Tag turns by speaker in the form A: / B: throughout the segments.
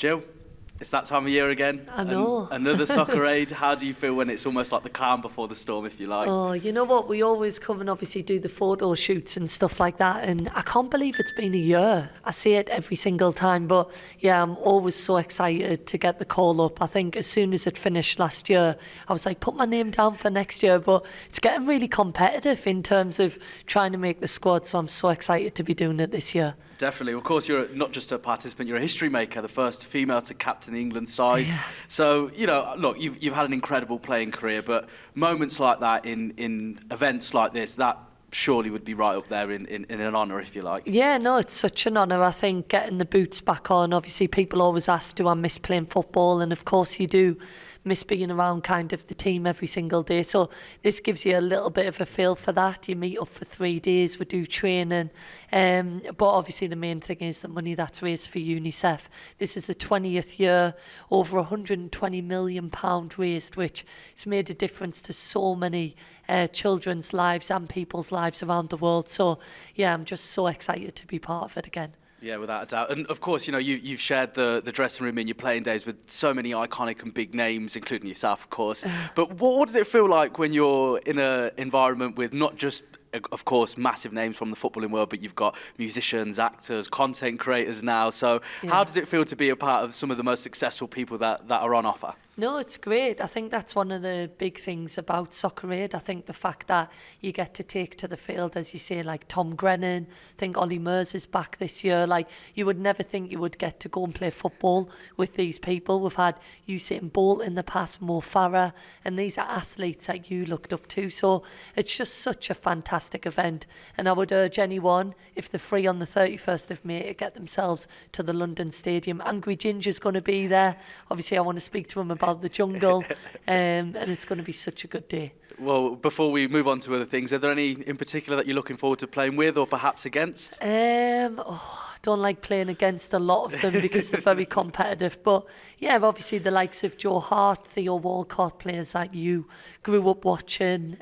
A: Jill, it's that time of year again.
B: I know.
A: Another soccer aid. How do you feel when it's almost like the calm before the storm, if you like?
B: Oh, you know what? We always come and obviously do the photo shoots and stuff like that. And I can't believe it's been a year. I see it every single time. But yeah, I'm always so excited to get the call up. I think as soon as it finished last year, I was like, put my name down for next year. But it's getting really competitive in terms of trying to make the squad. So I'm so excited to be doing it this year.
A: Definitely. Of course, you're not just a participant, you're a history maker, the first female to captain the England side.
B: Yeah.
A: So, you know, look, you've had an incredible playing career, but moments like that in events like this, that surely would be right up there in an honour, if you like.
B: Yeah, no, it's such an honour. I think getting the boots back on, obviously people always ask, do I miss playing football? And of course you do miss being around kind of the team every single day. So this gives you a little bit of a feel for that. You meet up for 3 days, we do training. But obviously the main thing is the money that's raised for UNICEF. This is the 20th year, over £120 million raised, which has made a difference to so many children's lives and people's lives around the world. So yeah, I'm just so excited to be part of it again.
A: Yeah, without a doubt. And of course, you know, you've shared the dressing room in your playing days with so many iconic and big names, including yourself, of course. But what does it feel like when you're in an environment with not just, of course, massive names from the footballing world, but you've got musicians, actors, content creators now. So how does it feel to be a part of some of the most successful people that are on offer?
B: No, it's great. I think that's one of the big things about Soccer Aid. I think the fact that you get to take to the field, as you say, like Tom Grennan, I think Ollie Murs is back this year. Like, you would never think you would get to go and play football with these people. We've had Usain Bolt in the past, Mo Farah, and these are athletes that you looked up to. So it's just such a fantastic event. And I would urge anyone, if they're free on the 31st of May, to get themselves to the London Stadium. Angry Ginger's going to be there. Obviously, I want to speak to him about the jungle, and it's going to be such a good day.
A: Well, before we move on to other things, are there any in particular that you're looking forward to playing with or perhaps against?
B: I don't like playing against a lot of them because they're very competitive. But yeah, obviously the likes of Joe Hart, Theo Walcott, players like you grew up watching.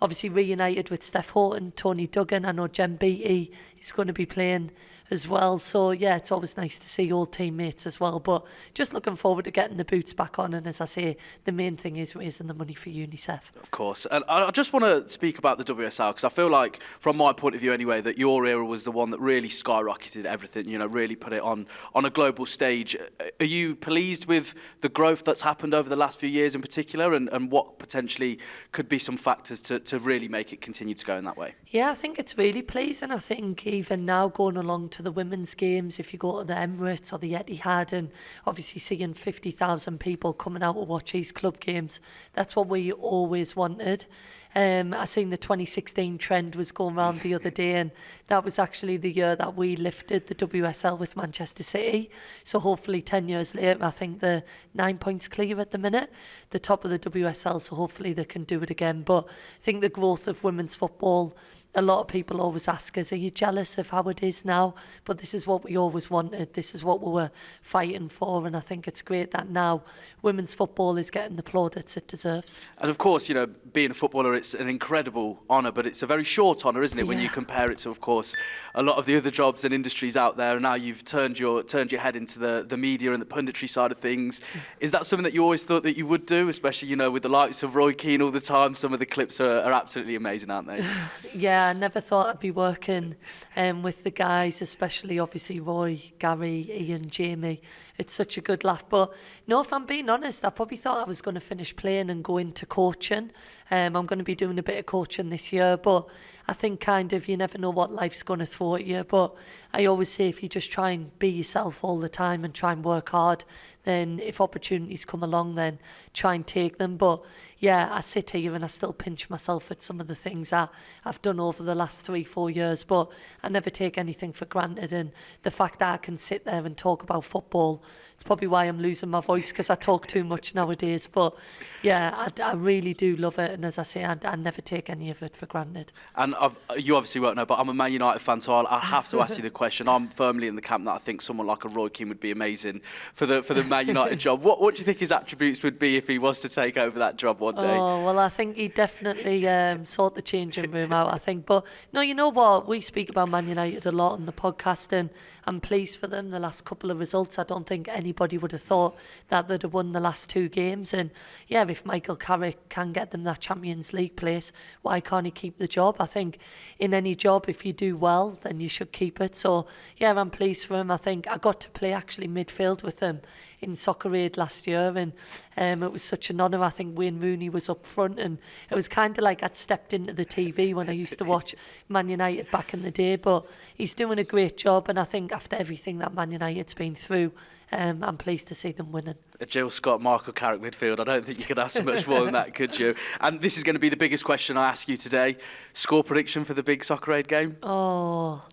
B: Obviously Reunited with Steph Houghton, Tony Duggan. I know Jem Beattie is going to be playing as well. So yeah, it's always nice to see old teammates as well. But just looking forward to getting the boots back on. And as I say, the main thing is raising the money for UNICEF.
A: Of course. And I just want to speak about the WSL because I feel like, from my point of view anyway, that your era was the one that really skyrocketed everything, you know, really put it on a global stage. Are you pleased with the growth that's happened over the last few years in particular, and what potentially could be some factors to really make it continue to go in that way?
B: Yeah, I think it's really pleasing. I think even now going along to the women's games, if you go to the Emirates or the Etihad, and obviously seeing 50,000 people coming out to watch these club games, that's what we always wanted. I seen the 2016 trend was going around the other day, and that was actually the year that we lifted the WSL with Manchester City. So hopefully 10 years later, I think they're 9 points clear at the minute, the top of the WSL, so hopefully they can do it again. But I think the growth of women's football, a lot of people always ask us, are you jealous of how it is now? But this is what we always wanted. This is what we were fighting for. And I think it's great that now women's football is getting the plaudits it deserves.
A: And of course, you know, being a footballer, it's an incredible honour, but it's a very short honour, isn't it, when you compare it to, of course, a lot of the other jobs and industries out there. And now you've turned your head into the media and the punditry side of things. Is that something that you always thought that you would do, especially, you know, with the likes of Roy Keane all the time? Some of the clips are absolutely amazing, aren't they?
B: Yeah, I never thought I'd be working with the guys, especially obviously Roy, Gary, Ian, Jamie. It's such a good laugh. But no, if I'm being honest, I probably thought I was going to finish playing and go into coaching. I'm going to be doing a bit of coaching this year, but I think kind of you never know what life's going to throw at you. But I always say if you just try and be yourself all the time and try and work hard, then if opportunities come along, then try and take them. But yeah, I sit here and I still pinch myself at some of the things that I've done over the last 3-4 years, but I never take anything for granted. And the fact that I can sit there and talk about football, it's probably why I'm losing my voice, because I talk too much nowadays. But yeah, I really do love it. And as I say, I never take any of it for granted.
A: And and you obviously won't know, but I'm a Man United fan, so I have to ask you the question. I'm firmly in the camp that I think someone like a Roy Keane would be amazing for the Man United job. What do you think his attributes would be if he was to take over that job one day?
B: Oh, well, I think he'd definitely sort the changing room out, I think. But, no, you know what? We speak about Man United a lot on the podcast, and I'm pleased for them. The last couple of results, I don't think anybody would have thought that they'd have won the last 2 games. And, yeah, if Michael Carragher can get them that Champions League place, why can't he keep the job? I think in any job, if you do well, then you should keep it. So, yeah, I'm pleased for him. I think I got to play actually midfield with him in Soccer Aid last year, and it was such an honour. I think Wayne Rooney was up front, and it was kind of like I'd stepped into the TV when I used to watch Man United back in the day. But he's doing a great job, and I think after everything that Man United's been through, I'm pleased to see them winning.
A: Jill Scott, Michael Carragher midfield. I don't think you could ask for much more than that, could you? And this is going to be the biggest question I ask you today. Score prediction for the big Soccer Aid game?
B: Oh,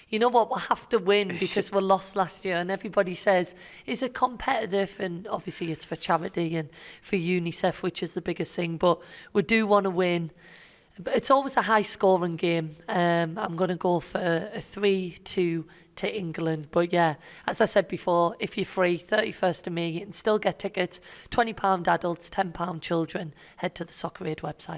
B: you know what? We'll have to win because we lost last year, and everybody says, is it competitive? And obviously it's for charity and for UNICEF, which is the biggest thing, but we do want to win. It's always a high scoring game. I'm going to go for a 3-2 to England. But yeah, as I said before, if you're free, 31st of May, you can still get tickets. £20 adults, £10 children. Head to the Soccer Aid website.